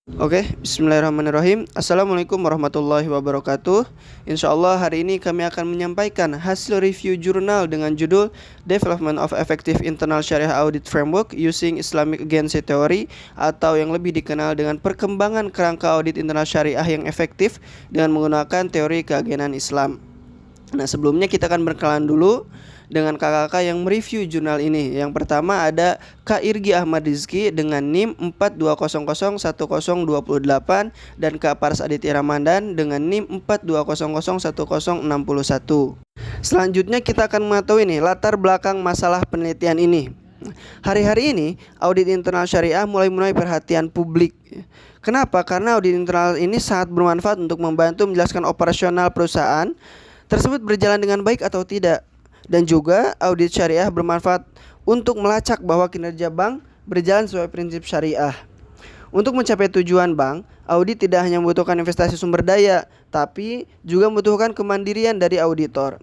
Oke, bismillahirrahmanirrahim. Assalamualaikum warahmatullahi wabarakatuh. Insya Allah hari ini kami akan menyampaikan hasil review jurnal dengan judul Development of Effective Internal Sharia Audit Framework Using Islamic Agency Theory, atau yang lebih dikenal dengan perkembangan kerangka audit internal syariah yang efektif dengan menggunakan teori keagenan Islam. Nah, sebelumnya kita akan berkenalan dulu dengan kakak-kakak yang mereview jurnal ini. Yang pertama ada Kak Irgi Ahmad Rizky dengan NIM 42001028 dan Kak Pars Aditya Ramadan dengan NIM 42001061. Selanjutnya kita akan mengetahui nih latar belakang masalah penelitian ini. Hari-hari ini audit internal syariah mulai perhatian publik. Kenapa? Karena audit internal ini sangat bermanfaat untuk membantu menjelaskan operasional perusahaan tersebut berjalan dengan baik atau tidak. Dan juga audit syariah bermanfaat untuk melacak bahwa kinerja bank berjalan sesuai prinsip syariah. Untuk mencapai tujuan bank, audit tidak hanya membutuhkan investasi sumber daya, tapi juga membutuhkan kemandirian dari auditor.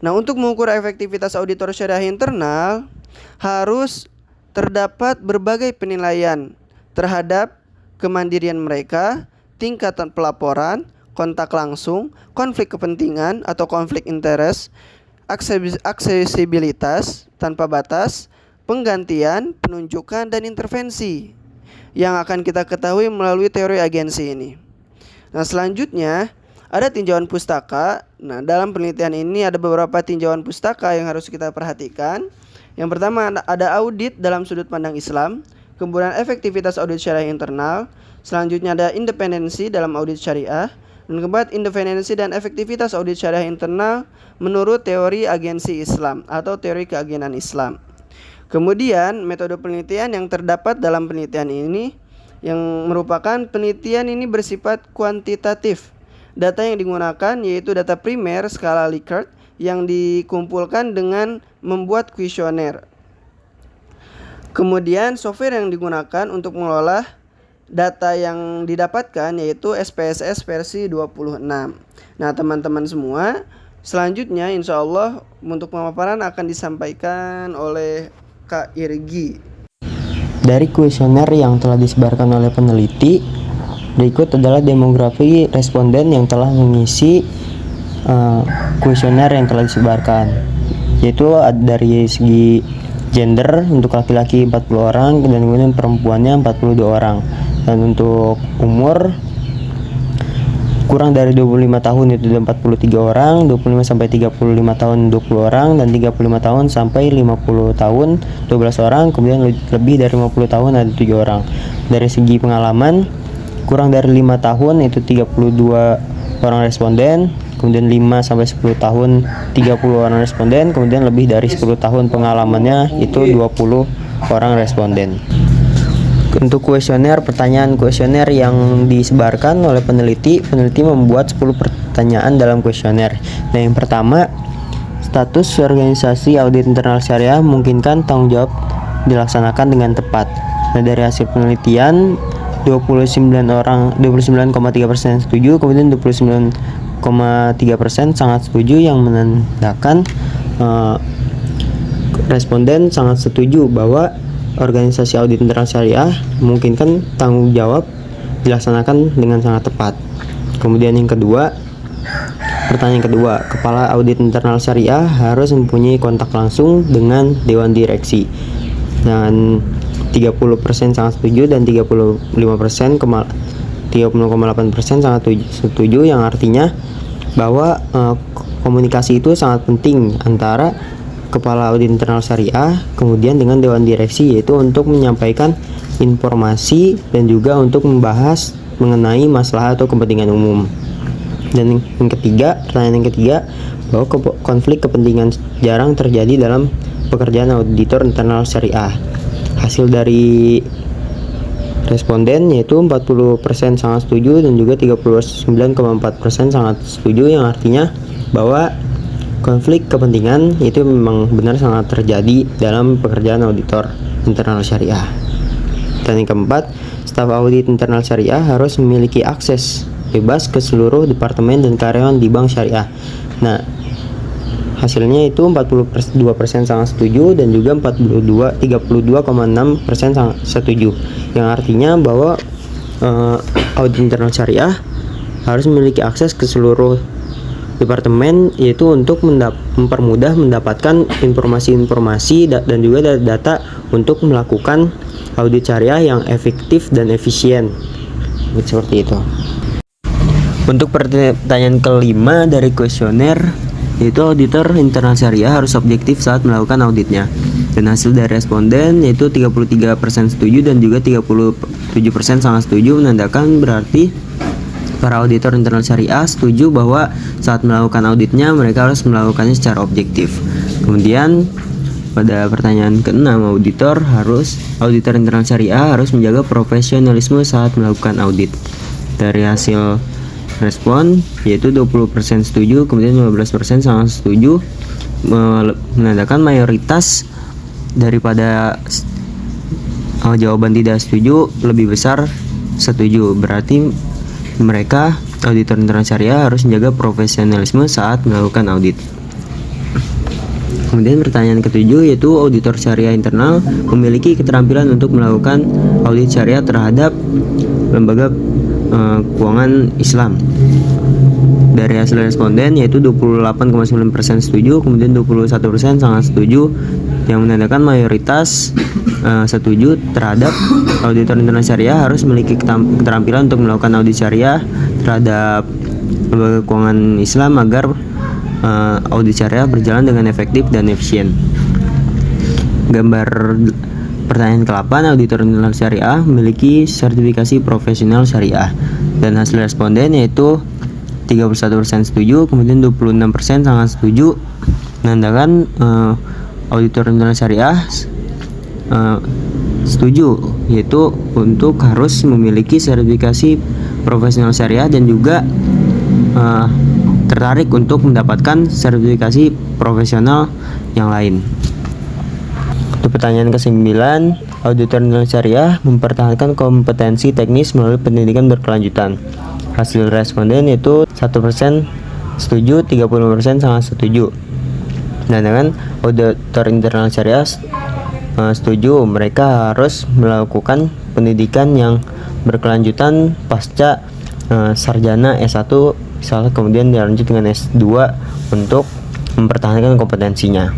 Nah, untuk mengukur efektivitas auditor syariah internal, harus terdapat berbagai penilaian terhadap kemandirian mereka, tingkatan pelaporan, kontak langsung, konflik kepentingan atau konflik interest, aksesibilitas tanpa batas, penggantian, penunjukan, dan intervensi yang akan kita ketahui melalui teori agensi ini. Nah, selanjutnya ada tinjauan pustaka. Nah, dalam penelitian ini ada beberapa tinjauan pustaka yang harus kita perhatikan. Yang pertama ada audit dalam sudut pandang Islam, kemudian efektivitas audit syariah internal, selanjutnya ada independensi dalam audit syariah, dan keempat, independensi dan efektivitas audit syariah internal menurut teori agensi Islam atau teori keagenan Islam. Kemudian metode penelitian yang terdapat dalam penelitian ini yang merupakan penelitian ini bersifat kuantitatif. Data yang digunakan yaitu data primer skala Likert yang dikumpulkan dengan membuat kuesioner. Kemudian software yang digunakan untuk mengolah data yang didapatkan yaitu SPSS versi 26. Nah, teman-teman semua, selanjutnya insya Allah untuk pemaparan akan disampaikan oleh Kak Irgi. Dari kuesioner yang telah disebarkan oleh peneliti, berikut adalah demografi responden yang telah mengisi kuesioner yang telah disebarkan, yaitu dari segi gender untuk laki-laki 40 orang dan kemudian perempuannya 42 orang. Dan untuk umur kurang dari 25 tahun itu 43 orang, 25 sampai 35 tahun 20 orang, dan 35 tahun sampai 50 tahun 12 orang, kemudian lebih dari 50 tahun ada 7 orang. Dari segi pengalaman kurang dari 5 tahun itu 32 orang responden, kemudian 5 sampai 10 tahun 30 orang responden, kemudian lebih dari 10 tahun pengalamannya itu 20 orang responden. Untuk kuesioner, pertanyaan kuesioner yang disebarkan oleh peneliti membuat 10 pertanyaan dalam kuesioner. Nah, yang pertama, status organisasi audit internal syariah memungkinkan tanggung jawab dilaksanakan dengan tepat. Nah, dari hasil penelitian 29,3% setuju, kemudian 29,3% sangat setuju, yang menandakan responden sangat setuju bahwa organisasi audit internal syariah memungkinkan tanggung jawab dilaksanakan dengan sangat tepat. Kemudian yang kedua, pertanyaan kedua, kepala audit internal syariah harus mempunyai kontak langsung dengan dewan direksi. Dan 30% sangat setuju dan 30,8% sangat setuju, yang artinya bahwa komunikasi itu sangat penting antara kepala audit internal syariah kemudian dengan dewan direksi, yaitu untuk menyampaikan informasi dan juga untuk membahas mengenai masalah atau kepentingan umum. Dan yang ketiga, pertanyaan yang ketiga, bahwa konflik kepentingan jarang terjadi dalam pekerjaan auditor internal syariah. Hasil dari responden yaitu 40% sangat setuju dan juga 39,4% sangat setuju, yang artinya bahwa konflik kepentingan itu memang benar sangat terjadi dalam pekerjaan auditor internal syariah. Dan yang keempat, staf audit internal syariah harus memiliki akses bebas ke seluruh departemen dan karyawan di bank syariah. Nah, hasilnya itu 42% sangat setuju dan juga 32,6% sangat setuju, yang artinya bahwa audit internal syariah harus memiliki akses ke seluruh departemen, yaitu untuk mempermudah mendapatkan informasi-informasi dan juga data untuk melakukan audit syariah yang efektif dan efisien. Seperti itu. Untuk pertanyaan kelima dari kuesioner, yaitu auditor internal syariah harus objektif saat melakukan auditnya. Dan hasil dari responden yaitu 33% setuju dan juga 37% sangat setuju, menandakan berarti para auditor internal syariah setuju bahwa saat melakukan auditnya mereka harus melakukannya secara objektif. Kemudian pada pertanyaan keenam, auditor internal syariah harus menjaga profesionalisme saat melakukan audit. Dari hasil respon yaitu 20% setuju, kemudian 15% sangat setuju, menandakan mayoritas daripada jawaban tidak setuju lebih besar setuju. Berarti mereka auditor internal syariah harus menjaga profesionalisme saat melakukan audit. Kemudian pertanyaan ketujuh yaitu auditor syariah internal memiliki keterampilan untuk melakukan audit syariah terhadap lembaga keuangan Islam. Dari hasil responden yaitu 28,9% setuju, kemudian 21% sangat setuju, yang menandakan mayoritas setuju terhadap auditor internal syariah harus memiliki keterampilan untuk melakukan audit syariah terhadap lembaga keuangan Islam agar audit syariah berjalan dengan efektif dan efisien. Gambar pertanyaan ke-8, auditor internal syariah memiliki sertifikasi profesional syariah. Dan hasil responden yaitu 31% setuju, kemudian 26% sangat setuju, menandakan auditor internal syariah setuju, yaitu untuk harus memiliki sertifikasi profesional syariah dan juga tertarik untuk mendapatkan sertifikasi profesional yang lain. Untuk pertanyaan ke-9, auditor internal syariah mempertahankan kompetensi teknis melalui pendidikan berkelanjutan. Hasil responden itu 1% setuju, 30% sangat setuju. Dan dengan auditor internal syariah setuju, mereka harus melakukan pendidikan yang berkelanjutan pasca sarjana S1 misalnya, kemudian dilanjut dengan S2 untuk mempertahankan kompetensinya.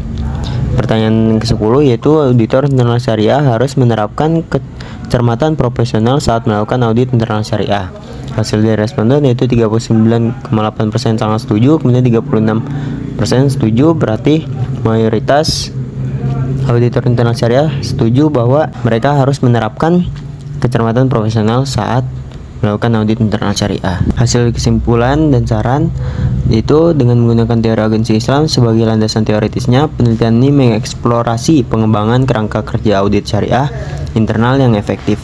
Pertanyaan ke-10 yaitu auditor internal syariah harus menerapkan kecermatan profesional saat melakukan audit internal syariah. Hasil dari responden yaitu 39,8% sangat setuju, kemudian 36% setuju, berarti mayoritas auditor internal syariah setuju bahwa mereka harus menerapkan kecermatan profesional saat melakukan audit internal syariah. Hasil kesimpulan dan saran itu dengan menggunakan teori agensi Islam sebagai landasan teoritisnya, penelitian ini mengeksplorasi pengembangan kerangka kerja audit syariah internal yang efektif.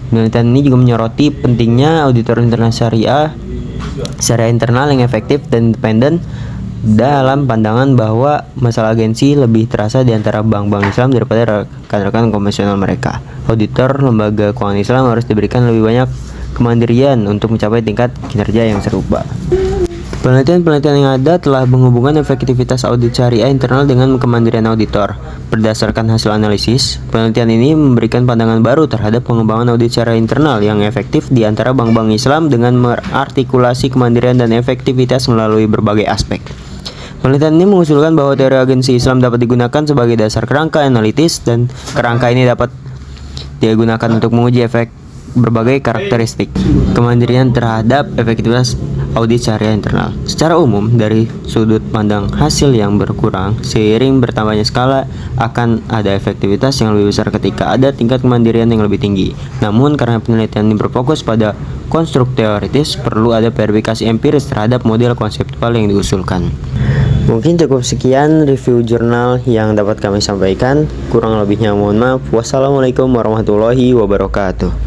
Penelitian ini juga menyoroti pentingnya auditor internal syariah internal yang efektif dan independen dalam pandangan bahwa masalah agensi lebih terasa di antara bank-bank Islam daripada rekan-rekan konvensional mereka. Auditor lembaga keuangan Islam harus diberikan lebih banyak kemandirian untuk mencapai tingkat kinerja yang serupa. Penelitian-penelitian yang ada telah menghubungkan efektivitas audit syariah internal dengan kemandirian auditor. Berdasarkan hasil analisis, penelitian ini memberikan pandangan baru terhadap pengembangan audit syariah internal yang efektif di antara bank-bank Islam dengan mengartikulasi kemandirian dan efektivitas melalui berbagai aspek. Penelitian ini mengusulkan bahwa teori agensi Islam dapat digunakan sebagai dasar kerangka analitis, dan kerangka ini dapat digunakan untuk menguji efek berbagai karakteristik kemandirian terhadap efektivitas audit syariah internal. Secara umum, dari sudut pandang hasil yang berkurang, seiring bertambahnya skala akan ada efektivitas yang lebih besar ketika ada tingkat kemandirian yang lebih tinggi. Namun, karena penelitian ini berfokus pada konstruk teoritis, perlu ada verifikasi empiris terhadap model konseptual yang diusulkan. Mungkin cukup sekian review jurnal yang dapat kami sampaikan. Kurang lebihnya mohon maaf. Wassalamualaikum warahmatullahi wabarakatuh.